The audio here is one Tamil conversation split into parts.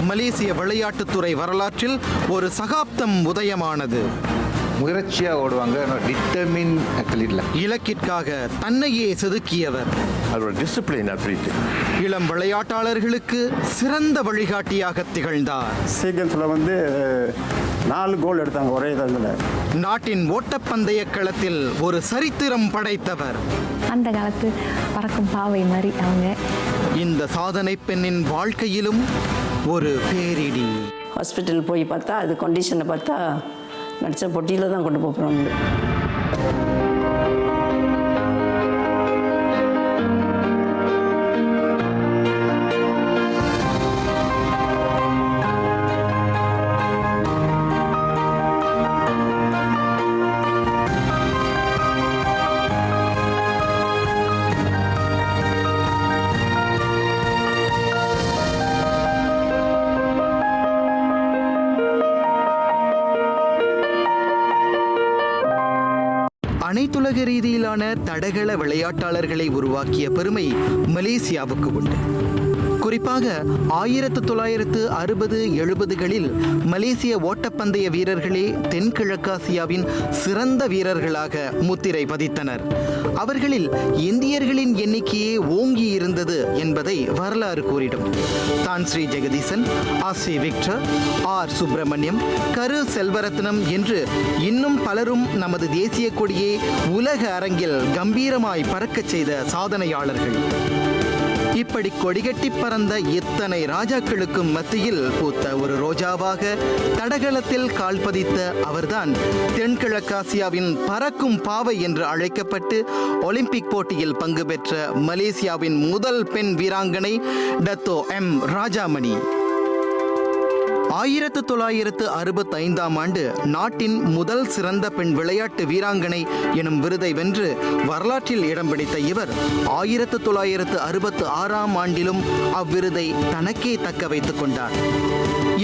மலேசிய விளையாட்டுத்துறை வரலாற்றில் ஒரு சகாப்தம் உதயமானது. முயற்சியாக ஓடுவாங்க, டிட்டர்மின் அத்லீட்ல. இலக்கிற்காக தன்னையே செதுக்கியவர். அவர் டிசிப்ளின் அத்லீட். இளம் விளையாட்டாளர்களுக்கு சிறந்த வழிகாட்டியாக திகழ்ந்தார். சீக்கிரத்தில் வந்து 4 கோல் எடுத்தாங்க ஒரே இதில். நாட்டின் ஓட்டப்பந்தய களத்தில் ஒரு சரித்திரம் படைத்தவர். அந்த காலத்து பறக்கும் பாவை மாதிரி அவங்க. இந்த சாதனை பெண்ணின் வாழ்க்கையிலும் ஒரு பேரிடி. ஹாஸ்பிட்டல் போய் பார்த்தா அது கண்டிஷனை பார்த்தா நடித்த பொட்டியில் தான் கொண்டு போகிறோம். அனைத்துலக ரீதியிலான தடகள விளையாட்டாளர்களை உருவாக்கிய பெருமை மலேசியாவுக்கு உண்டு. குறிப்பாக 1960-70களில் மலேசிய ஓட்டப்பந்தய வீரர்களே தென்கிழக்காசியாவின் சிறந்த வீரர்களாக முத்திரை பதித்தனர். அவர்களில் இந்தியர்களின் எண்ணிக்கையே ஓங்கி இருந்தது என்பதை வரலாறு கூறிடும். தான் ஸ்ரீ ஜெகதீசன், ஆசி விக்டர், ஆர் சுப்பிரமணியம், கரு செல்வரத்னம் என்று இன்னும் பலரும் நமது தேசிய கொடியை உலக அரங்கில் கம்பீரமாய் பறக்கச் செய்த சாதனையாளர்கள். இப்படி கொடிகட்டி பறந்த இத்தனை ராஜாக்களுக்கும் மத்தியில் பூத்த ஒரு ரோஜாவாக தடகளத்தில் கால் பதித்த அவர்தான் தென்கிழக்காசியாவின் பறக்கும் பாவை என்று அழைக்கப்பட்டு ஒலிம்பிக் போட்டியில் பங்கு பெற்ற மலேசியாவின் முதல் பெண் வீராங்கனை டத்தோ எம் ராஜாமணி. 1965ஆம் ஆண்டு நாட்டின் முதல் சிறந்த பெண் விளையாட்டு வீராங்கனை எனும் விருதை வென்று வரலாற்றில் இடம் பிடித்த இவர் 1966ஆம் ஆண்டிலும் அவ்விருதை தனக்கே தக்க வைத்துக் கொண்டார்.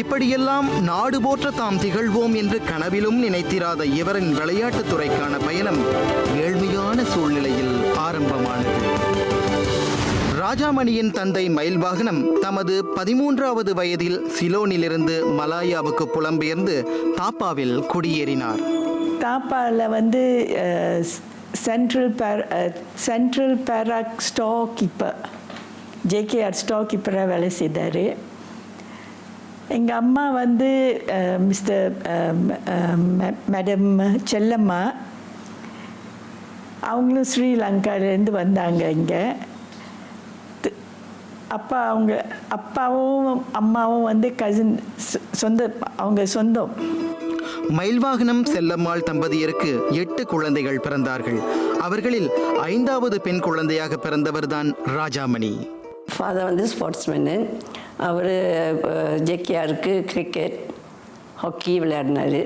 இப்படியெல்லாம் நாடு போற்ற தாம் திகழ்வோம் என்று கனவிலும் நினைத்திராத இவரின் விளையாட்டுத்துறைக்கான பயணம் ஏழ்மையான சூழ்நிலையில் ஆரம்பமானது. ராஜாமணியின் தந்தை மயில்வாகனம் தமது 13வது வயதில் சிலோனிலிருந்து மலாயாவுக்கு புலம்பெயர்ந்து தாப்பாவில் குடியேறினார். தாப்பாவில் வந்து central Perak stock keeper, JKR stock கீப்பராக வேலை செய்தார். எங்கள் அம்மா வந்து மேடம் செல்லம்மா, அவங்களும் ஸ்ரீலங்காவிலேருந்து வந்தாங்க இங்கே. அப்பாவும் அம்மாவும் வந்து கசின், அவங்க சொந்தம். மயில்வாகனம் செல்லம்மாள் தம்பதியருக்கு 8 குழந்தைகள் பிறந்தார்கள். அவர்களில் 5வது பெண் குழந்தையாக பிறந்தவர்தான் ராஜாமணி. ஃபாதர் வந்து ஸ்போர்ட்ஸ்மேனு. அவர் ஜேகேஆருக்கு கிரிக்கெட், ஹாக்கி விளையாடினார்.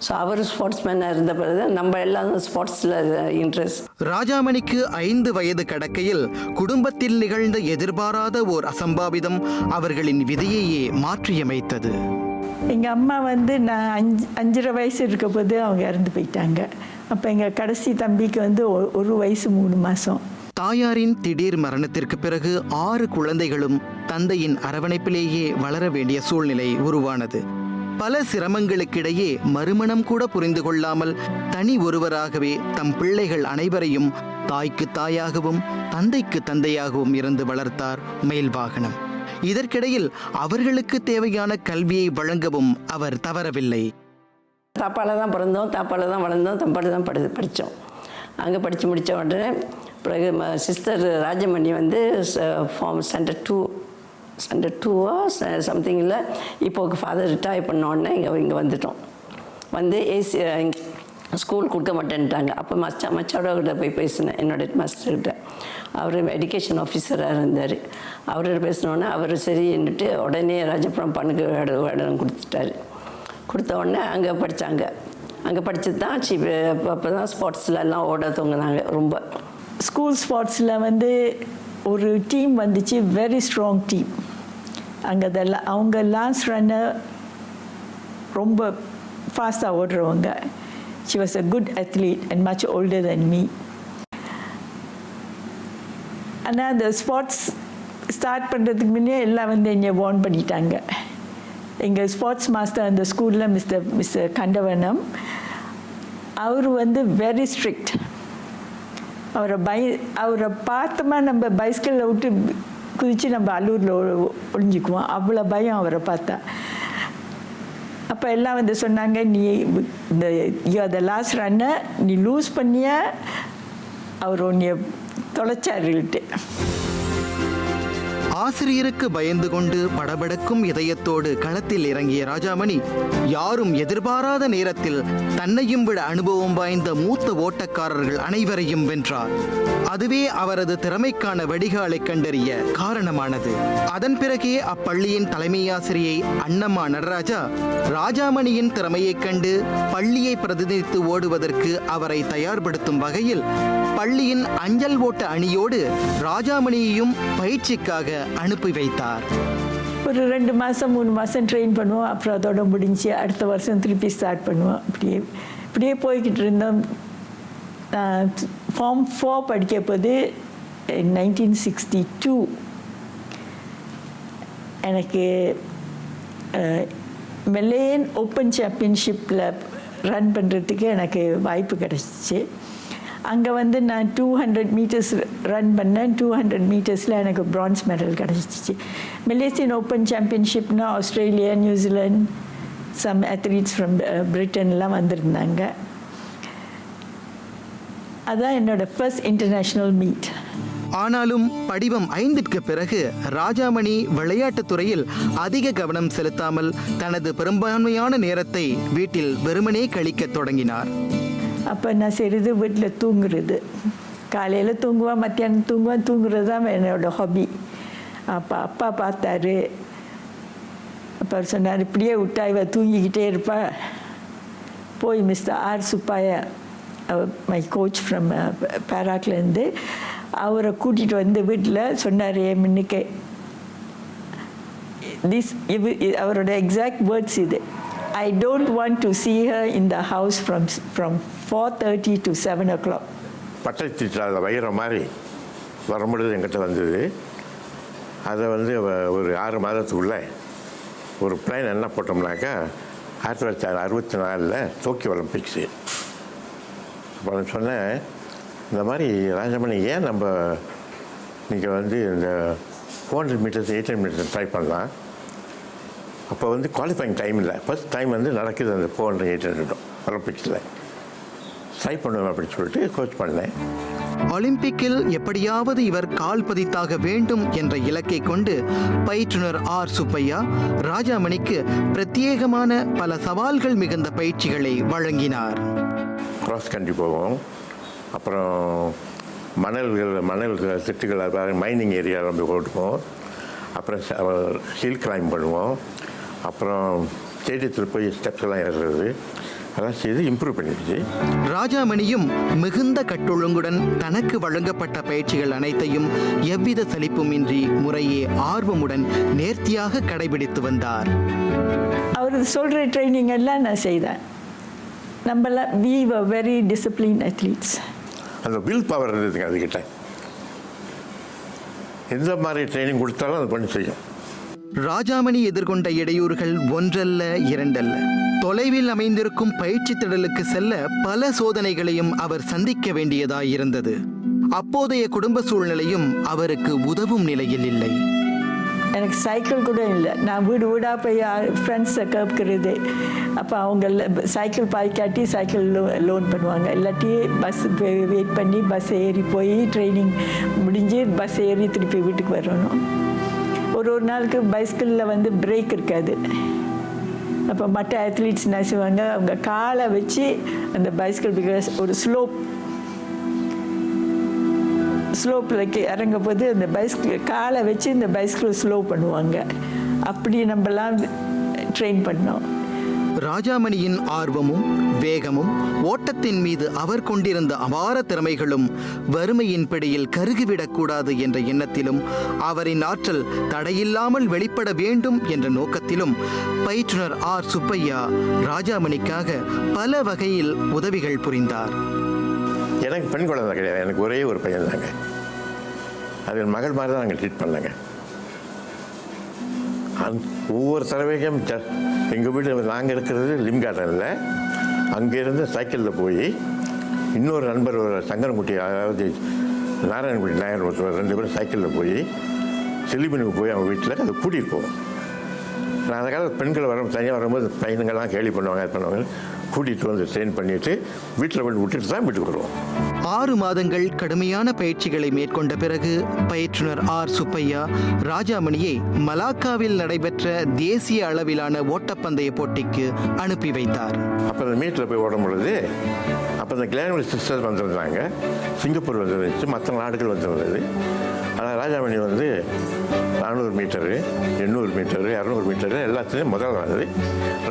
ஸோ அவர் ஸ்போர்ட்ஸ்மேனாக இருந்த பிறகு நம்ம எல்லாம் ஸ்போர்ட்ஸில் இன்ட்ரெஸ்ட். ராஜாமணிக்கு 5 வயது கடக்கையில் குடும்பத்தில் நிகழ்ந்த எதிர்பாராத ஓர் அசம்பாவிதம் அவர்களின் விதியையே மாற்றியமைத்தது. எங்கள் அம்மா வந்து நான் 5.5 வயசு இருக்க போது அவங்க இறந்து போயிட்டாங்க. அப்போ எங்கள் கடைசி தம்பிக்கு வந்து 1 வயசு 3 மாதம். தாயாரின் திடீர் மரணத்திற்கு பிறகு 6 குழந்தைகளும் தந்தையின் அரவணைப்பிலேயே வளர வேண்டிய சூழ்நிலை உருவானது. பல சிரமங்களுக்கிடையே மறுமணம் கூட புரிந்து கொள்ளாமல் தனி ஒருவராகவே தம் பிள்ளைகள் அனைவரையும் தாய்க்கு தாயாகவும் தந்தைக்கு தந்தையாகவும் இருந்து வளர்த்தார் மயில்வாகனம். இதற்கிடையில் அவர்களுக்கு தேவையான கல்வியை வழங்கவும் அவர் தவறவில்லை. தாப்பாவில் தான் பிறந்தோம், தாப்பாவில் தான் வளர்ந்தோம், தம்பாவில் தான் படித்தோம். அங்கே படித்து முடித்த உடனே பிறகு சிஸ்டர் ராஜமணி வந்து ஃபார்ம் ஸ்டாண்டர்ட் 2 சம்திங்கில் இப்போது ஃபாதர் ரிட்டையர் பண்ண உடனே இங்கே வந்துட்டோம். வந்து ஏசி ஸ்கூல் கொடுக்க மாட்டேன்ட்டாங்க. அப்போ மச்சாவோட போய் பேசினேன், என்னோட மாஸ்டர்கிட்ட. அவர் எஜுகேஷன் ஆஃபீஸராக இருந்தார். அவர்கிட்ட பேசினோடனே அவர் சரி என்னட்டு உடனே ராஜபுரம் பண்ணுக்கு இடம் கொடுத்துட்டாரு. கொடுத்த உடனே அங்கே படித்தாங்க. அங்கே படித்தது தான் அப்போ தான் ஸ்போர்ட்ஸ்லாம் ஓட தூங்கினாங்க. ரொம்ப ஸ்கூல் ஸ்போர்ட்ஸில் வந்து ஒரு டீம் வந்துச்சு, வெரி ஸ்ட்ராங் டீம். அங்கே அதெல்லாம் அவங்க லாஸ்ட் ரன்னர் ரொம்ப ஃபாஸ்ட்டாக ஓடுறவங்க. She was a good athlete and much older than me. ஆனால் அந்த ஸ்போர்ட்ஸ் ஸ்டார்ட் பண்ணுறதுக்கு முன்னே எல்லாம் வந்து என்னை வார்ன் பண்ணிட்டாங்க. எங்கள் ஸ்போர்ட்ஸ் மாஸ்டர் அந்த ஸ்கூலில் மிஸ்டர் கண்டவனம். அவர் வந்து வெரி ஸ்ட்ரிக்ட். அவரை பார்த்தோமா நம்ம பைஸ்கிளில் விட்டு குதித்து நம்ம அல்லூரில் ஒளிஞ்சிக்குவோம், அவ்வளோ பயம் அவரை பார்த்தா. அப்போ எல்லாம் வந்து சொன்னாங்க, நீ இந்த த லாஸ்ட் ரன்னை நீ லூஸ் பண்ணிய அவர் உன்னைய தொலைச்சாருட்டு. ஆசிரியருக்கு பயந்து கொண்டு படபடக்கும் இதயத்தோடு களத்தில் இறங்கிய ராஜாமணி யாரும் எதிர்பாராத நேரத்தில் தன்னையும் விட அனுபவம் வாய்ந்த மூத்த ஓட்டக்காரர்கள் அனைவரையும் வென்றார். அதுவே அவரது திறமைக்கான வடிகாலை கண்டறிய காரணமானது. அதன் பிறகே அப்பள்ளியின் தலைமை ஆசிரியை அண்ணம்மா நடராஜா ராஜாமணியின் திறமையைக் கண்டு பள்ளியை பிரதிநிதித்து ஓடுவதற்கு அவரை தயார்படுத்தும் வகையில் பள்ளியின் அஞ்சல் ஓட்ட அணியோடு ராஜாமணியையும் பயிற்சிக்காக அனுப்பி வைத்தார். ஒரு 2 மாதம் 3 மாதம் ட்ரெயின் பண்ணுவோம், அப்புறம் அதோட முடிஞ்சு அடுத்த வருஷம் திருப்பி ஸ்டார்ட் பண்ணுவோம். இப்படியே போய்கிட்டு இருந்தோம். ஃபார்ம் 4 படிக்க போது 1962 எனக்கு மெலேன் ஓப்பன் சாம்பியன்ஷிப்பில் ரன் பண்ணுறதுக்கு எனக்கு வாய்ப்பு கிடச்சிச்சு. அங்கே வந்து நான் 200 மீட்டர்ஸ் ரன் பண்ணேன். 200 மீட்டர்ஸில் எனக்கு பிரான்ஸ் மெடல் கிடச்சிச்சு. மலேசியன் ஓப்பன் சாம்பியன்ஷிப்னா Australia, New Zealand, some athletes from பிரிட்டன்லாம் வந்திருந்தாங்க. அதான் என்னோடய ஃபர்ஸ்ட் இன்டர்நேஷ்னல் மீட். ஆனாலும் படிவம் 5ற்கு பிறகு ராஜாமணி விளையாட்டுத் துறையில் அதிக கவனம் செலுத்தாமல் தனது பெரும்பான்மையான நேரத்தை வீட்டில் வெறுமனே கழிக்கத் தொடங்கினார். அப்போ நான் செய்கிறது வீட்டில் தூங்குறது. காலையில் தூங்குவேன், மத்தியானம் தூங்குவேன். தூங்குறது தான் என்னோடய ஹாபி. அப்போ அப்பா பார்த்தாரு. அப்போ சொன்னார், இப்படியே விட்டா இவ தூங்கிக்கிட்டே இருப்பா, போய் mister R Subbaiah, my coach from பேராக்லேருந்து, அவரை கூட்டிகிட்டு வந்து வீட்டில் சொன்னார். முன்னுக்கே அவரோட எக்ஸாக்ட் வேர்ட்ஸ் இது, I don't want to see her in the house from 4:30 to 7 o'clock. பட்டத்தில் வயிற மாதிரி வரும்பொழுது எங்கிட்ட வந்தது. அதை வந்து ஒரு 6 மாதத்துக்குள்ளே ஒரு பிளான் என்ன போட்டோம்னாக்கா 1964 டோக்கியோ ஒலிம்பிக்ஸு. அப்போ நான் சொன்னேன், இந்த மாதிரி ராஜமணி ஏன் நம்ம நீங்கள் வந்து இந்த 400 மீட்டர்ஸ் 800 மீட்டர்ஸ் ட்ரை பண்ணலாம். அப்போ வந்து குவாலிஃபைங் டைம் இல்லை. ஃபஸ்ட் டைம் வந்து நடக்குது அந்த 400 800 ஒலிம்பிக்ஸில். ட்ரை பண்ணுவேன் அப்படின்னு சொல்லிட்டு கோச் பண்ணேன். ஒலிம்பிக்கில் எப்படியாவது இவர் கால் பதித்தாக வேண்டும் என்ற இலக்கை கொண்டு பயிற்றுனர் ஆர் சுப்பையா ராஜாமணிக்கு பிரத்யேகமான பல சவால்கள் மிகுந்த பயிற்சிகளை வழங்கினார். கிராஸ் கண்ட்ரி போவோம், அப்புறம் மணல் திட்டுகள் மைனிங் ஏரியா ரொம்ப ஓட்டுவோம், அப்புறம் ஹில் கிளைம் பண்ணுவோம், அப்புறம் ஸ்டேடியத்தில் போய் ஸ்டெப்ஸ் எல்லாம் ஏறுறது, அதெல்லாம் செய்து இம்ப்ரூவ் பண்ணிடுச்சு. ராஜாமணியும் மிகுந்த கட்டொழுங்குடன் தனக்கு வழங்கப்பட்ட பயிற்சிகள் அனைத்தையும் எவ்வித சலிப்புமின்றி முறையே ஆர்வமுடன் நேர்த்தியாக கடைபிடித்து வந்தார். அவர் சொல்கிற ட்ரைனிங் எல்லாம் நான் செய்தேன். நம்மளாம் we were very disciplined athletes. அந்த வில் பவர் இருந்ததுங்க அதுக்கிட்ட. எந்த மாதிரி ட்ரைனிங் கொடுத்தாலும் அது பண்ணி செய்யும். ராஜாமணி எதிர்கொண்ட இடையூறுகள் ஒன்றல்ல இரண்டல்ல. தொலைவில் அமைந்திருக்கும் பயிற்சி திடலுக்கு செல்ல பல சோதனைகளையும் அவர் சந்திக்க வேண்டியதாயிருந்தது. அப்போதைய குடும்ப சூழ்நிலையும் அவருக்கு உதவும் நிலையில் இல்லை. எனக்கு சைக்கிள் கூட இல்லை. நான் வீடு வீடாக போய் ஃப்ரெண்ட்ஸை கேட்கறது. அப்போ அவங்க சைக்கிள் பாய்க்காட்டி சைக்கிள் லோன் பண்ணுவாங்க. இல்லாட்டி பஸ் வெயிட் பண்ணி பஸ் ஏறி போய் ட்ரைனிங் முடிஞ்சு பஸ் ஏறி திருப்பி வீட்டுக்கு வரணும். ஒரு நாளுக்கு பைஸ்கிளில் வந்து பிரேக் இருக்காது. அப்போ மற்ற அத்லீட்ஸ் என்ன செய்வாங்க, அவங்க காலை வச்சு அந்த பைஸ்கிள் பிகாஸ் ஒரு ஸ்லோப்பில் இறங்க போது அந்த பைஸ்கிள் காலை வச்சு இந்த பைஸ்கிள் ஸ்லோ பண்ணுவாங்க. அப்படி நம்மலாம் ட்ரெயின் பண்ணோம். ராஜாமணியின் ஆர்வமும் வேகமும் ஓட்டத்தின் மீது அவர் கொண்டிருந்த அபார திறமைகளும் வறுமையின் பிடியில் கருகிவிடக்கூடாது என்ற எண்ணத்திலும் அவரின் ஆற்றல் தடையில்லாமல் வெளிப்பட வேண்டும் என்ற நோக்கத்திலும் பயிற்றுனர் ஆர் சுப்பையா ராஜாமணிக்காக பல வகையில் உதவிகள் புரிந்தார். எனக்கு பெண் குழந்தை கிடையாது, எனக்கு ஒரே ஒரு பையன் தாங்க. அது என் மகள் மாதிரி தான் நாங்கள் ட்ரீட் பண்ணலைங்க. ஒவ்வொரு தடவைக்கும் எங்கள் வீடு நாங்கள் இருக்கிறது லிம் கார்டனில், அங்கேருந்து சைக்கிளில் போய் இன்னொரு நண்பர் ஒரு சங்கரன்குட்டி, அதாவது நாராயணகுட்டி நாயர் ஒருத்தர், 2 பேரும் சைக்கிளில் போய் செல்லிமனுக்கு போய் அவங்க வீட்டில் அதை கூட்டிகிட்டு போவோம். நான் அந்த காலத்தில் பெண்கள் தனியாக வரும்போது பையனுங்கள்லாம் கேலி பண்ணுவாங்க, இது பண்ணுவாங்க. கூட்டிகிட்டு வந்து ட்ரெயின் பண்ணிவிட்டு வீட்டில் போய் விட்டுட்டு தான் வீட்டுக்கு வருவோம். 6 மாதங்கள் கடுமையான பயிற்சிகளை மேற்கொண்ட பிறகு பயிற்றுனர் ஆர் சுப்பையா ராஜாமணியை மலாக்காவில் நடைபெற்ற தேசிய அளவிலான ஓட்டப்பந்தய போட்டிக்கு அனுப்பி வைத்தார். அப்போ அந்த மீட்டில் போய் ஓடும் பொழுது அப்போ இந்த கிளானிவல் சிஸ்டர்ஸ் வந்துருந்தாங்க, சிங்கப்பூர் வந்துருந்துச்சு, மற்ற நாடுகள் வந்துருந்தது. ஆனால் ராஜாமணி வந்து 400 மீட்டரு, 800 மீட்டரு, 200 மீட்டரு எல்லாத்துலேயும் முதல் வந்து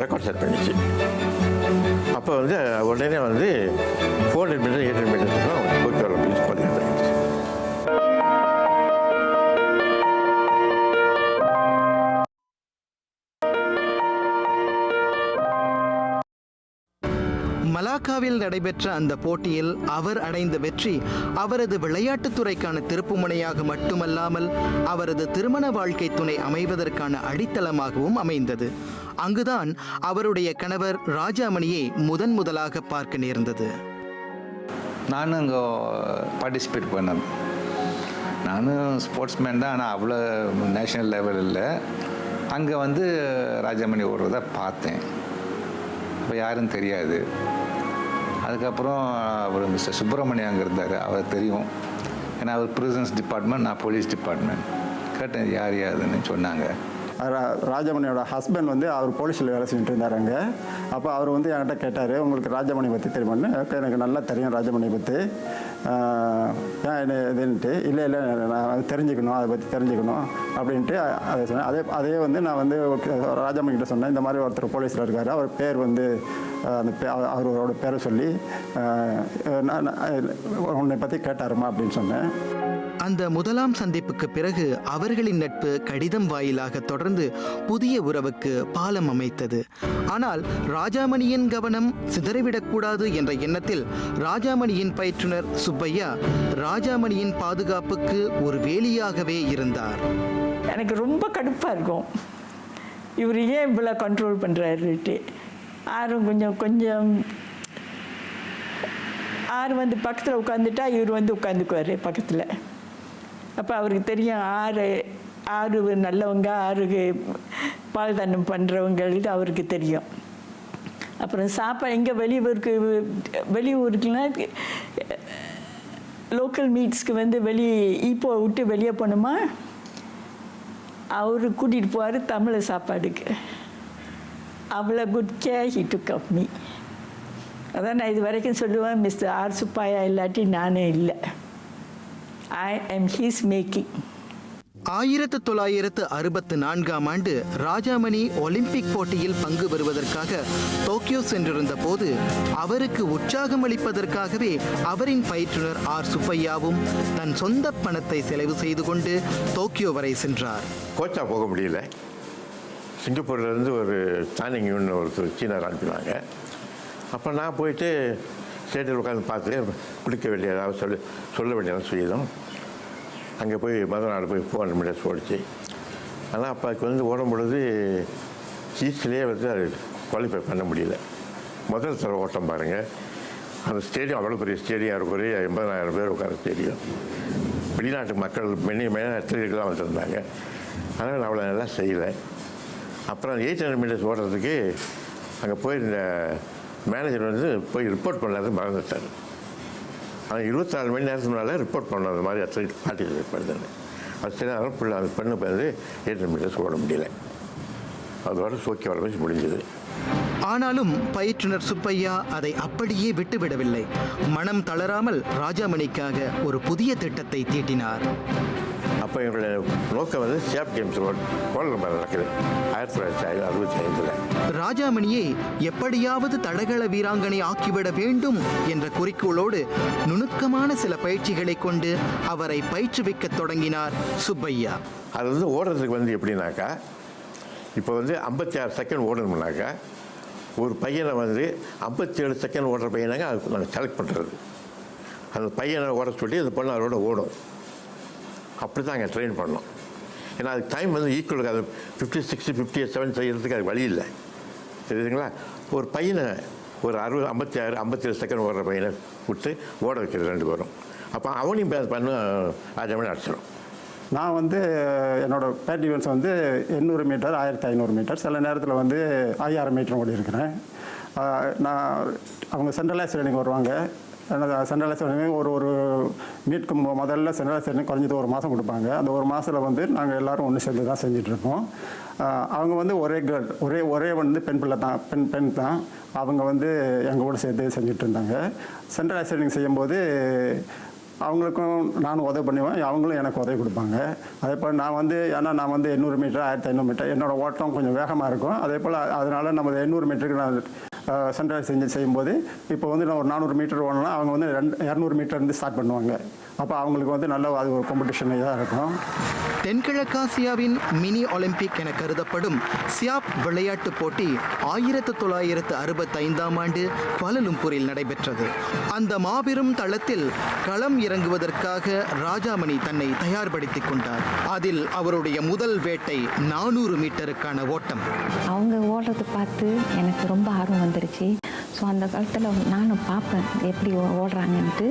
ரெக்கார்ட் செட் பண்ணிச்சு. அப்போ வந்து உடனே வந்து 400 மீட்டர் 800 மீட்டர்ஸ்லாம் டோக்கியோ ஒலிம்பிக்ஸ் குவாலிஃபை பண்ணிச்சு. மலாக்காவில் நடைபெற்ற அந்த போட்டியில் அவர் அடைந்த வெற்றி அவரது விளையாட்டுத்துறைக்கான திருப்புமுனையாக மட்டுமல்லாமல் அவரது திருமண வாழ்க்கை துணை அமைவதற்கான அடித்தளமாகவும் அமைந்தது. அங்குதான் அவருடைய கணவர் ராஜாமணியை முதலாக பார்க்க நேர்ந்தது. நானும் அங்கே பார்ட்டிசிபேட் பண்ணேன். நானும் ஸ்போர்ட்ஸ்மேன் தான், ஆனால் அவ்வளோ நேஷ்னல் லெவல் இல்லை. அங்கே வந்து ராஜாமணி ஓடுறத பார்த்தேன். இப்போ யாரும் தெரியாது. அதுக்கப்புறம் அவர் மிஸ்டர் சுப்பிரமணியம் அங்கே இருந்தார், அவர் தெரியும். ஏன்னா அவர் ப்ரிசன்ஸ் டிபார்ட்மெண்ட், நான் போலீஸ் டிபார்ட்மெண்ட். கேட்டேன் யார் யாருன்னு சொன்னாங்க. ராஜமணியோட ஹஸ்பண்ட் வந்து அவர் போலீஸில் வேலை செஞ்சுட்டு இருந்தார் அங்கே. அப்போ அவர் வந்து என்கிட்ட கேட்டார், உங்களுக்கு ராஜமணி பற்றி தெரியுமான்னு. எனக்கு நல்லா தெரியும் ராஜமணி பற்றி. ஏன் இதுன்ட்டு இல்லை நான் தெரிஞ்சுக்கணும், அதை பற்றி தெரிஞ்சுக்கணும் அப்படின்ட்டு அதை சொன்னேன். அதே வந்து நான் வந்து ராஜமணிக்கிட்ட சொன்னேன், இந்த மாதிரி ஒருத்தர் போலீஸில் இருக்கார், அவர் பேர் வந்து அந்த அவரோட பேரை சொல்லி நான் உன்னை பற்றி கேட்டாருமா அப்படின்னு சொன்னேன். அந்த முதலாம் சந்திப்புக்கு பிறகு அவர்களின் நட்பு கடிதம் வாயிலாக தொடர்ந்து புதிய உறவுக்கு பாலம் அமைத்தது. ஆனால் ராஜாமணியின் கவனம் சிதறிவிடக்கூடாது என்ற எண்ணத்தில் ராஜாமணியின் பயிற்றுனர் சுப்பையா ராஜாமணியின் பாதுகாப்புக்கு ஒரு வேலியாகவே இருந்தார். எனக்கு ரொம்ப கடுப்பாக இருக்கும், இவர் ஏன் இவ்வளோ கண்ட்ரோல் பண்ணுறாருட்டு. ஆரும் கொஞ்சம் ஆறு வந்து பக்கத்தில் உட்காந்துட்டா இவர் வந்து உட்காந்துக்குவார் பக்கத்தில். அப்போ அவருக்கு தெரியும் ஆறு நல்லவங்க, ஆறுக்கு பால் தன்னம் பண்ணுறவங்க, இது அவருக்கு தெரியும். அப்புறம் சாப்பாடு எங்கே வெளியூருக்குன்னா லோக்கல் மீட்ஸ்க்கு வந்து இப்போ விட்டு வெளியே போனோமா அவரு கூட்டிகிட்டு போவார் தமிழ் சாப்பாடுக்கு. அவ்வளோ good care he took off me. அதான் நான் இது வரைக்கும் சொல்லுவேன், மிஸ்டர் ஆர் சுப்பாயா இல்லாட்டி நானே இல்லை. I am his making. 1964ஆம் ஆண்டு ராஜாமணி ஒலிம்பிக் போட்டியில் பங்கு பெறுவதற்காக டோக்கியோ சென்றிருந்த போது அவருக்கு உற்சாகம் அளிப்பதற்காகவே அவரின் பயிற்றுனர் ஆர் சுப்பையாவும் தன் சொந்த பணத்தை செலவு செய்து கொண்டு டோக்கியோ வரை சென்றார். கோச்சா போக முடியல. சிங்கப்பூர்லேருந்து ஒரு சானிங் யூன்னு ஒரு சீனர் அனுப்பினாங்க. அப்போ நான் போயிட்டு ஸ்டேட்டில் உட்காந்து பார்த்து குளிக்க வேண்டிய ஏதாவது சொல்ல வேண்டியதான் செய்தோம். அங்கே போய் நாள் போய் 400 மீட்டர்ஸ் ஓடிச்சு. ஆனால் அப்போ அதுக்கு வந்து ஓடும் பொழுது ஈஸ்ட்லேயே வந்து அது குவாலிஃபை பண்ண முடியல. முதல் தடவை ஓட்டம் பாருங்கள், அந்த ஸ்டேடியம் அவ்வளோ பெரிய ஸ்டேடியம் இருக்கும், ஒரு 80,000 பேர் உட்கார ஸ்டேடியம். வெளிநாட்டு மக்கள் மெயினாக அத்லீட்டுகள்லாம் வந்துருந்தாங்க. ஆனால் நான் அவ்வளோ நல்லா செய்யலை. அப்புறம் 800 மீட்டர்ஸ் ஓடுறதுக்கு அங்கே போயிருந்த மேனேஜர் வந்து போய் ரிப்போர்ட் பண்ணாது மறந்துட்டார். ஆனால் 24 மணி நேரத்துக்கு முன்னால் ரிப்போர்ட் பண்ண அந்த மாதிரி அத்லீட் பார்ட்டிசிபேட் பண்ணுறது. அது சரி, அதனால் பிள்ளை அந்த பெண்ணு வந்து 800 மீட்டர்ஸ் ஓட முடியல. அதோட சோக்கி வர வச்சு முடிஞ்சது. ஆனாலும் பயிற்றுனர் சுப்பையா அதை அப்படியே விட்டுவிடவில்லை. மனம் தளராமல் ராஜாமணிக்காக ஒரு புதிய திட்டத்தை தீட்டினார். அப்போ எங்களுடைய நோக்கம் வந்து சேப் கேம்ஸ் கோலம்பர் நடக்குது 1965. ராஜாமணியை எப்படியாவது தடகள வீராங்கனை ஆக்கிவிட வேண்டும் என்ற குறிக்கோளோடு நுணுக்கமான சில பயிற்சிகளை கொண்டு அவரை பயிற்றுவிக்க தொடங்கினார் சுப்பையா. அது வந்து ஓடுறதுக்கு வந்து எப்படின்னாக்கா, இப்போ வந்து 56 செகண்ட் ஓடணும்னாக்கா ஒரு பையனை வந்து 57 செகண்ட் ஓடுற பையனாங்க அது நாங்கள் செலக்ட் பண்ணுறது. அந்த பையனை ஓட சொல்லி அந்த பொண்ணு அவரோட ஓடும். அப்படி தான் அங்கே ட்ரெயின் பண்ணோம். ஏன்னா அதுக்கு டைம் வந்து ஈக்குவலுக்கு அது 50, 60, 57 செய்கிறதுக்கு அது வழி இல்லை. தெரியுதுங்களா? ஒரு பையனை ஒரு 60, 56, 57 செகண்ட் ஓடுற பையனை விட்டு ஓட வைக்கிறது 2 பேரும். அப்போ அவனையும் பண்ண ராஜாமணி அடிச்சிடும். நான் வந்து என்னோடய பேட் ஈவெண்ட்ஸ் வந்து 800 மீட்டர், 1500 மீட்டர், சில நேரத்தில் வந்து 5000 மீட்டர் ஓடி இருக்கிறேன். நான் அவங்க சென்ட்ரலைஸ் ட்ரைனிங் வருவாங்க. சென்ட்ரலைஸ் ட்ரைனிங் ஒரு மீட்க்கு முதல்ல சென்ட்ரலைஸ் ட்ரைனிங் குறைஞ்சது 1 மாதம் கொடுப்பாங்க. அந்த 1 மாதத்தில் வந்து நாங்கள் எல்லோரும் ஒன்று சேர்ந்து தான் செஞ்சிட்ருக்கோம். அவங்க வந்து ஒரே கேர்ள், ஒரே வந்து பெண் பிள்ளை தான், பெண் தான். அவங்க வந்து எங்கள் கூட சேர்த்து செஞ்சுட்டு இருந்தாங்க. சென்ட்ரலைஸ் ட்ரைனிங் செய்யும்போது அவங்களுக்கும் நானும் உதவி பண்ணுவேன், அவங்களும் எனக்கு உதவி கொடுப்பாங்க. அதே போல் நான் வந்து 800 மீட்டர், 1500 மீட்டர் என்னோடய ஓட்டம் கொஞ்சம் வேகமாக இருக்கும். அதே போல் அதனால் நம்ம 800 மீட்டருக்கு நான் சென்ட்ரலைஸ் செய்யும்போது இப்போ வந்து நான் ஒரு 400 மீட்டர் ஓடணும்னா அவங்க வந்து 200 மீட்டர்லேருந்து ஸ்டார்ட் பண்ணுவாங்க. அப்போ அவங்களுக்கு வந்து நல்ல அது ஒரு காம்படிஷனே தான் இருக்கும். தென்கிழக்காசியாவின் மினி ஒலிம்பிக் என கருதப்படும் சியாப் விளையாட்டுப் போட்டி 1965ஆம் ஆண்டு குவாலலும்பூரில் நடைபெற்றது. அந்த மாபெரும் தளத்தில் களம் இறங்குவதற்காக ராஜாமணி தன்னை தயார்படுத்திக் கொண்டார். அதில் அவருடைய முதல் வேட்டை 400 மீட்டருக்கான ஓட்டம். அவங்க ஓடுறது பார்த்து எனக்கு ரொம்ப ஆர்வம் வந்துருச்சு. ஸோ அந்த காலத்தில் நானும் பார்ப்பேன் எப்படி ஓடுறாங்கன்ட்டு.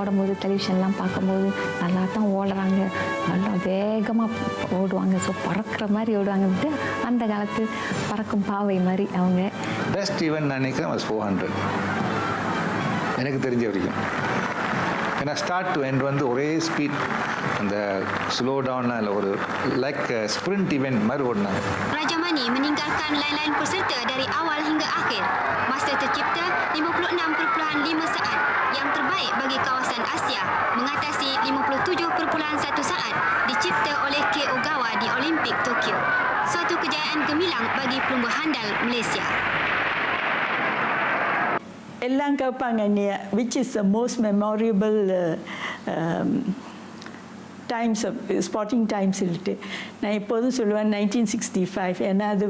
ஓடும்போது டெலிவிஷன்லாம் பார்க்கும்போது நல்லா தான் ஓடுறாங்க, நல்லா வேகமாக ஓடுவாங்க. ஸோ பறக்கிற மாதிரி ஓடுவாங்கன்ட்டு அந்த காலத்து பறக்கும் பாவை மாதிரி அவங்க. பெஸ்ட் ஈவென்ட் நினைக்கிறேன் 400 எனக்கு தெரிஞ்ச வரைக்கும். ஏன்னா ஸ்டார்ட் டு எண்ட் வந்து ஒரே ஸ்பீட், அந்த ஸ்லோ டவுன் இல்லை ஒரு லைக் ஸ்ப்ரிண்ட் ஈவெண்ட் மாதிரி ஓடினாங்க. Rajamani meninggalkan lain-lain peserta dari awal hingga akhir. Masa tercipta 56.5 saat yang terbaik bagi kawasan Asia, mengatasi 57.1 saat dicipta oleh Kei Ogawa di Olimpik Tokyo. Suatu kejayaan gemilang bagi pelumba handal Malaysia. எல்லாம் கேட்பாங்க நீ which is the most memorable times of sporting times சொல்லிட்டு நான் எப்போதும் சொல்லுவேன் 1965. ஏன்னா அது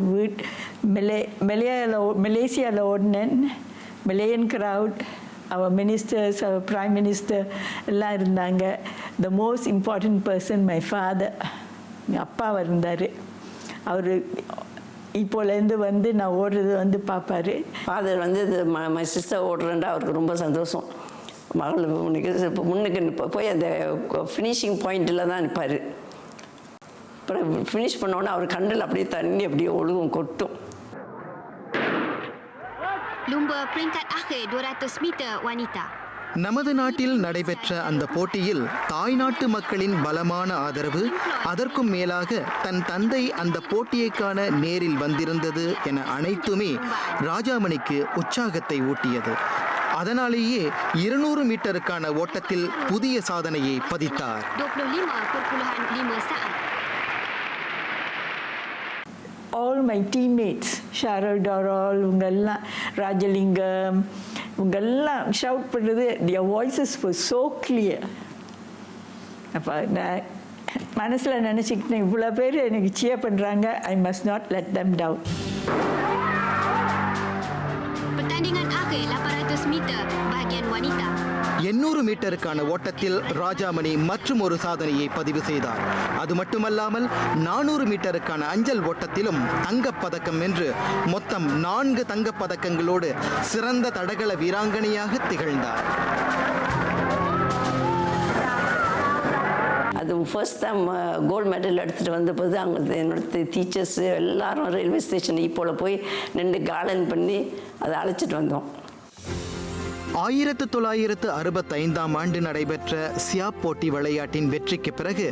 மலேசியாவில் ஓடினேன். மலேயன் க்ரௌட், அவர் மினிஸ்டர்ஸ், அவர் ப்ரைம் மினிஸ்டர் எல்லாம் இருந்தாங்க. The most important person my father, எங்கள் அப்பா இருந்தார். அவர் இப்போலேருந்து வந்து நான் ஓடுறது வந்து பார்ப்பாரு. ஃபாதர் வந்து இது மை சிஸ்டர் ஓடுறேன்டா அவருக்கு ரொம்ப சந்தோஷம். மகள் முன்னுக்கு போய் அந்த ஃபினிஷிங் பாயிண்டில் தான் நிற்பார். அப்புறம் ஃபினிஷ் பண்ணோன்னே அவர் கண்ணில் அப்படியே தண்ணி அப்படியே ஒழுகும், கொட்டும். Lumba peringkat akhir 200 meter wanita. நமது நாட்டில் நடைபெற்ற அந்த போட்டியில் தாய்நாட்டு மக்களின் பலமான ஆதரவு, அதற்கும் மேலாக தன் தந்தை அந்த போட்டியை காண நேரில் வந்திருந்தது என அனைத்துமே ராஜாமணிக்கு உற்சாகத்தை ஊட்டியது. அதனாலேயே 200 மீட்டருக்கான ஓட்டத்தில் புதிய சாதனையை பதித்தார். 25.5 saat. ஆல் மை டீம்மேட்ஸ், ஷாரல் டாரால், இவங்கெல்லாம் ராஜலிங்கம், இவங்கெல்லாம் ஷவுட் பண்ணுறது, their voices were so clear. அப்போ நான் மனசில் நினச்சிக்கிட்டேன், இவ்வளோ பேர் எனக்கு சியர் பண்ணுறாங்க, I must not let them down. Pertandingan akhir 800 meter bahagian wanita. 800 மீட்டருக்கான ஓட்டத்தில் ராஜாமணி மற்றும் ஒரு சாதனையை பதிவு செய்தார். அது மட்டுமல்லாமல் 400 மீட்டருக்கான அஞ்சல் ஓட்டத்திலும் தங்கப்பதக்கம் வென்று மொத்தம் 4 தங்கப்பதக்கங்களோடு சிறந்த தடகள வீராங்கனையாக திகழ்ந்தார். அது ஃபர்ஸ்ட் டைம் கோல்டு மெடல் எடுத்துகிட்டு வந்தபோது அங்கே என்னோட டீச்சர்ஸு எல்லாரும் ரயில்வே ஸ்டேஷன் இப்போல போய் நின்று கார்டன் பண்ணி அதை அழைச்சிட்டு வந்தோம். 1965ஆம் ஆண்டு நடைபெற்ற சியாப் போட்டி விளையாட்டின் வெற்றிக்கு பிறகு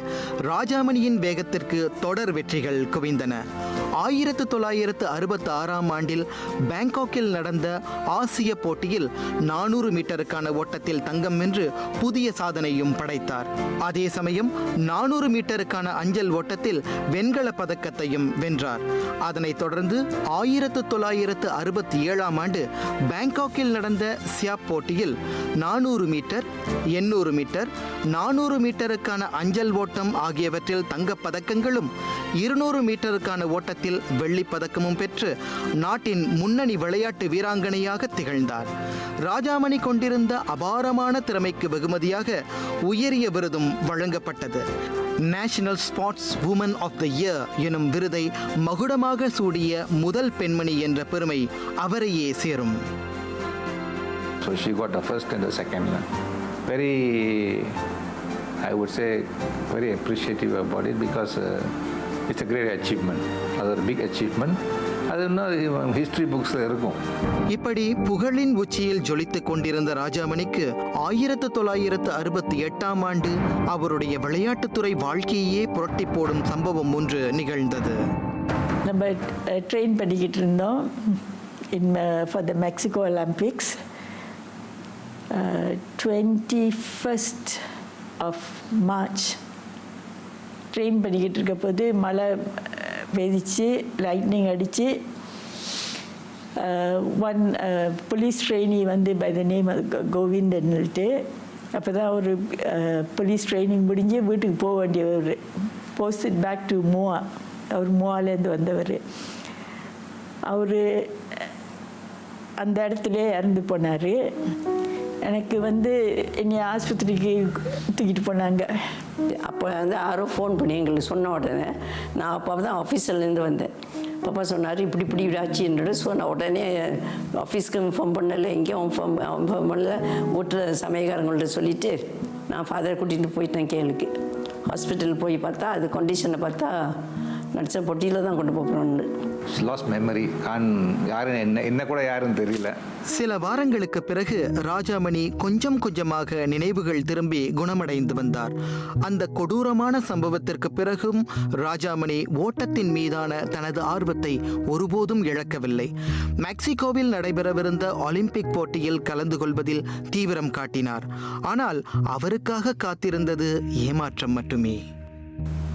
ராஜாமணியின் வேகத்திற்கு தொடர் வெற்றிகள் குவிந்தன. 1966ஆம் ஆண்டில் பேங்காக்கில் நடந்த ஆசிய போட்டியில் 400 மீட்டருக்கான ஓட்டத்தில் தங்கம் வென்று புதிய சாதனையும் படைத்தார். அதே சமயம் 400 மீட்டருக்கான அஞ்சல் ஓட்டத்தில் வெண்கல பதக்கத்தையும் வென்றார். அதனைத் தொடர்ந்து 1967ஆம் ஆண்டு பேங்காக்கில் நடந்த சியாப் போட்டியில் 400 மீட்டர், 800 மீட்டர், 400 மீட்டருக்கான அஞ்சல் ஓட்டம் ஆகியவற்றில் தங்கப்பதக்கங்களும் 200 மீட்டருக்கான ஓட்டத்தில் வெள்ளிப் பதக்கமும் பெற்று நாட்டின் முன்னணி விளையாட்டு வீராங்கனையாக திகழ்ந்தார். ராஜாமணி கொண்டிருந்த அபாரமான திறமைக்கு வெகுமதியாக உயரிய விருதும் வழங்கப்பட்டது. National sports woman of the year எனும் விருதை மகுடமாக சூடிய முதல் பெண்மணி என்ற பெருமை அவரையே சேரும். So she got the first and the second. Very, I would say, very appreciative about it because it's a great achievement. அது ஒரு big achievement. அது இன்னும் ஹிஸ்ட்ரி புக்ஸில் இருக்கும். இப்படி புகழின் உச்சியில் ஜொலித்துக் கொண்டிருந்த ராஜாமணிக்கு 1968ஆம் ஆண்டு அவருடைய விளையாட்டுத்துறை வாழ்க்கையே புரட்டி போடும் சம்பவம் ஒன்று நிகழ்ந்தது. நம்ம ட்ரெயின் பண்ணிக்கிட்டு இருந்தோம் for the Mexico Olympics. 21st of March train பண்ணிக்கிட்டு இருக்க போது மழை பெய்திச்சு, லைட்னிங் அடித்து ஒன் போலீஸ் ட்ரெயினி வந்து பை த நேம் கோவிந்தன்னுட்டு, அப்போ தான் ஒரு போலீஸ் ட்ரைனிங் முடிஞ்சு வீட்டுக்கு போக வேண்டியவர், போஸ்ட் பேக் டு மூவா, அவர் மூவாலேருந்து வந்தவர். அவர் அந்த இடத்துல இறந்து போனார். எனக்கு வந்து என்னை ஆஸ்பத்திரிக்கு தூக்கிட்டு போனாங்க. அப்போ வந்து யாரோ ஃபோன் பண்ணி எங்களுக்கு சொன்ன உடனே நான் அப்போ தான் ஆஃபீஸர்லேருந்து வந்தேன். பாப்பா சொன்னார் இப்படி ஆச்சுன்றது. ஸோ நான் உடனே ஆஃபீஸ்க்கு இன்ஃபார்ம் பண்ணலை, எங்கேயும் இன்ஃபார்ம் பண்ணல. வீட்டில் சமயக்காரங்கள்ட்ட சொல்லிவிட்டு நான் ஃபாதரை கூட்டிகிட்டு போயிட்டேன் கேளுக்கு. ஹாஸ்பிட்டல் போய் பார்த்தா அது கண்டிஷனை பார்த்தா நடிச்ச பொட்டியில் தான் கொண்டு போகிறோன்னு. லாஸ்ட் மெமரி, யாரும் என்ன கூட யாருன்னு தெரியல. சில வாரங்களுக்கு பிறகு ராஜாமணி கொஞ்சம் கொஞ்சமாக நினைவுகள் திரும்பி குணமடைந்து வந்தார். அந்த கொடூரமான சம்பவத்திற்கு பிறகும் ராஜாமணி ஓட்டத்தின் மீதான தனது ஆர்வத்தை ஒருபோதும் இழக்கவில்லை. மெக்சிகோவில் நடைபெறவிருந்த ஒலிம்பிக் போட்டியில் கலந்து கொள்வதில் தீவிரம் காட்டினார். ஆனால் அவருக்காக காத்திருந்தது ஏமாற்றம் மட்டுமே.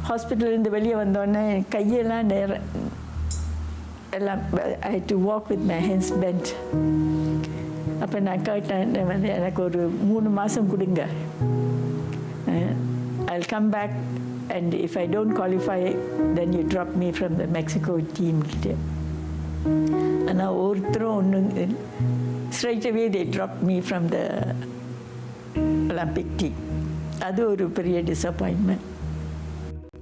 ஹாஸ்பிட்டலேருந்து வெளியே வந்தோடனே கையெல்லாம் எல்லாம் I hate to walk with my hands bent. அப்போ நான் கேட்டேன், வந்து எனக்கு ஒரு 3 மாதம் கொடுங்க, I'll come back and if I don't qualify then you drop me from the Mexico team. ஆனால் ஒருத்தரும் ஒன்று straight away they dropped me from the Olympic team. அது ஒரு பெரிய டிசப்பாயின்மெண்ட்.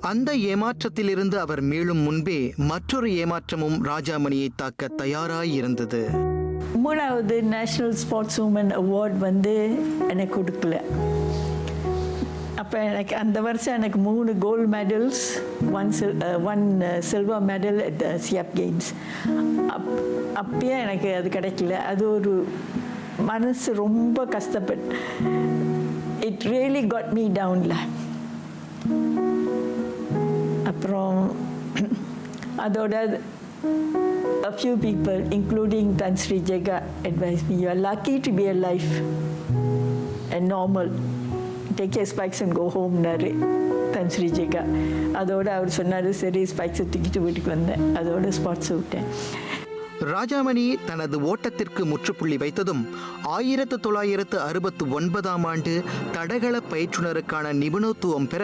அந்த ஏமாற்றத்திலிருந்து அவர் மீளும் முன்பே மற்றொரு ஏமாற்றமும் ராஜாமணியை தாக்க தயாராயிருந்தது. 3வது நேஷ்னல் ஸ்போர்ட்ஸ் உமன் அவார்ட் வந்து எனக்கு கொடுக்கல. அப்போ எனக்கு அந்த வருஷம் எனக்கு 3 gold medals, 1 silver medal at the SEAP games. அப்பயே எனக்கு அது கிடைக்கல. அது ஒரு மனசு ரொம்ப கஷ்டப்பட்டு, இட் ரியலி காட் மீ டவுன்ல. அப்புறம் அதோட a few people including Tan Sri Jaga advised me, you are lucky to be alive and normal, take your spikes and go home நாரு Tan Sri Jaga. அதோட அவர் சொன்னார், சரி ஸ்பைக்ஸை தூக்கிட்டு வீட்டுக்கு வந்தேன். அதோட ஸ்பாட்ஸை விட்டேன். ராஜாமணி தனது ஓட்டத்திற்கு முற்றுப்புள்ளி வைத்ததும் 1969ஆம் ஆண்டு தடகள பயிற்றுனருக்கான நிபுணத்துவம் பெற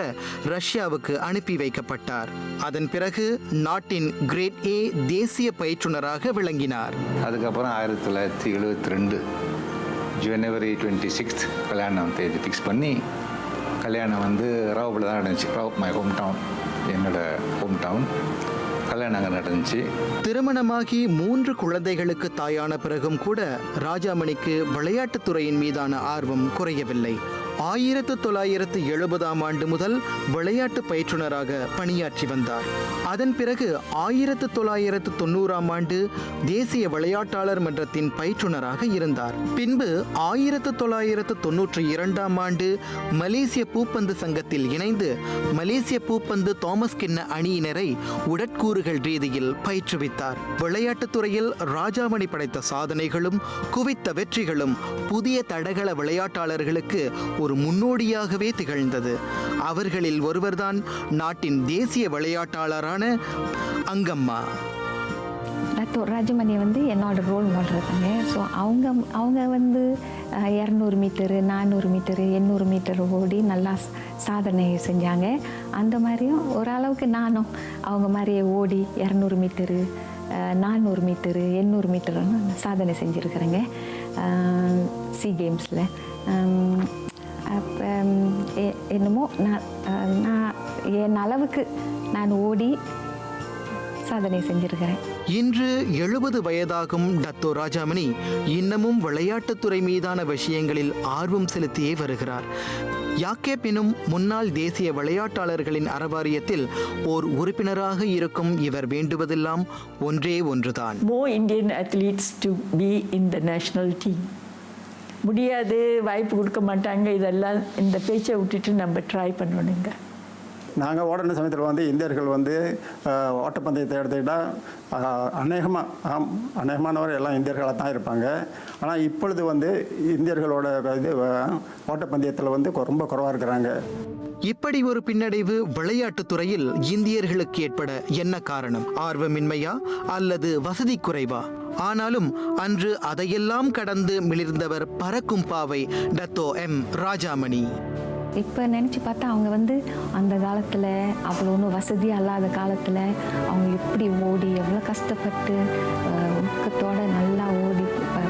ரஷ்யாவுக்கு அனுப்பி வைக்கப்பட்டார். அதன் பிறகு நாட்டின் கிரேட் ஏ தேசிய பயிற்றுனராக விளங்கினார். அதுக்கப்புறம் 1972 ஜனவரி 26 கல்யாணம் தேதி ஃபிக்ஸ் பண்ணி, கல்யாணம் வந்து ராவ்ல தான் நடந்துச்சு. ராவ் மை ஹோம் டவுன், என்னோட ஹோம் டவுன். கல்யாணம் அங்கே நடந்துச்சு. திருமணமாகி 3 குழந்தைகளுக்கு தாயான பிறகும் கூட ராஜாமணிக்கு விளையாட்டுத்துறையின் மீதான ஆர்வம் குறையவில்லை. 1970ஆம் ஆண்டு முதல் விளையாட்டு பயிற்றுனராக பணியாற்றி வந்தார். அதன் பிறகு 1990ஆம் ஆண்டு தேசிய விளையாட்டாளர் மன்றத்தின் பயிற்றுனராக இருந்தார். பின்பு 1992ஆம் ஆண்டு மலேசிய பூப்பந்து சங்கத்தில் இணைந்து மலேசிய பூப்பந்து தாமஸ் கிண்ண அணியினரை உடற்கூறுகள் ரீதியில் பயிற்றுவித்தார். விளையாட்டுத்துறையில் ராஜாமணி படைத்த சாதனைகளும் குவித்த வெற்றிகளும் புதிய தடகள விளையாட்டாளர்களுக்கு ஒரு முன்னோடியாகவே திகழ்ந்தது. அவர்களில் ஒருவர்தான் நாட்டின் தேசிய விளையாட்டாளரான அங்கம்மா. ராஜமணி வந்து என்னோட ரோல் மாடல் இருக்காங்க. ஸோ அவங்க வந்து 200 மீட்டரு, 400 மீட்டரு, 800 மீட்டர் ஓடி நல்லா சாதனை செஞ்சாங்க. அந்த மாதிரியும் ஓரளவுக்கு நானும் அவங்க மாதிரியே ஓடி 200 மீட்டரு, 400 மீட்டரு, 800 மீட்டரும் சாதனை செஞ்சுருக்கிறேங்க சி கேம்ஸில். அப்போ என்னமோ நான் என் அளவுக்கு நான் ஓடி சாதனை செஞ்சிருக்கிறேன். இன்று 70 வயதாகும் டத்தோ ராஜாமணி இன்னமும் விளையாட்டுத்துறை மீதான விஷயங்களில் ஆர்வம் செலுத்தியே வருகிறார். யாக்கேப் எனும் முன்னாள் தேசிய விளையாட்டாளர்களின் அறவாரியத்தில் ஓர் உறுப்பினராக இருக்கும் இவர் வேண்டுவதெல்லாம் ஒன்றே ஒன்றுதான். More Indian athletes to be in the national team. முடியாது, வாய்ப்பு கொடுக்க மாட்டாங்க, இதெல்லாம் இந்த பேச்சை விட்டுட்டு நம்ம ட்ரை பண்ணணுங்க. நாங்கள் ஓடின சமயத்தில் வந்து இந்தியர்கள் வந்து ஓட்டப்பந்தயத்தை எடுத்துக்கிட்டால் அநேகமானவர் எல்லாம் இந்தியர்களாக தான் இருப்பாங்க. ஆனால் இப்பொழுது வந்து இந்தியர்களோட இது ஓட்டப்பந்தயத்தில் வந்து ரொம்ப குறைவாக இருக்கிறாங்க. இப்படி ஒரு பின்னடைவு விளையாட்டுத் துறையில் இந்தியர்களுக்கு ஏற்பட என்ன காரணம்? ஆர்வமின்மையா அல்லது வசதி குறைவா? ஆனாலும் அன்று அதையெல்லாம் கடந்து மிளிர்ந்தவர் பறக்கும் பாவை டத்தோ எம் ராஜாமணி. இப்போ நினச்சி பார்த்தா அவங்க வந்து அந்த காலத்தில் அவ்வளோ ஒன்றும் வசதியாக இல்லாத காலத்தில் அவங்க எப்படி ஓடி எவ்வளோ கஷ்டப்பட்டு ஊக்கத்தோடு நல்லா ஓடி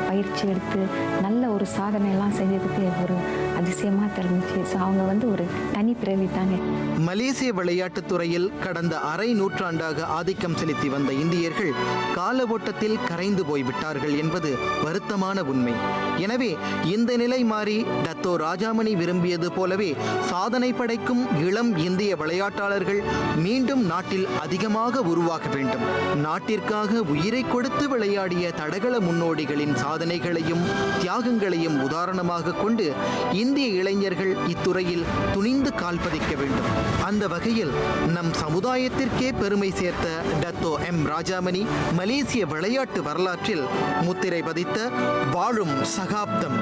பயிற்சி எடுத்து நல்ல ஒரு சாதனையெல்லாம் செஞ்சதுக்கு ஒரு அதிசயமாக தெரிஞ்சிச்சு. ஸோ அவங்க வந்து ஒரு தனி பிறவி தாங்க. மலேசிய விளையாட்டுத் துறையில் கடந்த அரை நூற்றாண்டாக ஆதிக்கம் செலுத்தி வந்த இந்தியர்கள் கால ஓட்டத்தில் கரைந்து போய்விட்டார்கள் என்பது வருத்தமான உண்மை. எனவே இந்த நிலை மாறி டத்தோ ராஜாமணி விரும்பியது போலவே சாதனை படைக்கும் இளம் இந்திய விளையாட்டாளர்கள் மீண்டும் நாட்டில் அதிகமாக உருவாக வேண்டும். நாட்டிற்காக உயிரை கொடுத்து விளையாடிய தடகள முன்னோடிகளின் சாதனைகளையும் தியாகங்களையும் உதாரணமாக கொண்டு இந்திய இளைஞர்கள் இத்துறையில் துணிந்து கால் பதிக்க வேண்டும். அந்த வகையில் நம் சமுதாயத்திற்கே பெருமை சேர்த்த டத்தோ எம் ராஜாமணி மலேசிய விளையாட்டு வரலாற்றில் முத்திரை பதித்த வாழும் சகாப்தம்.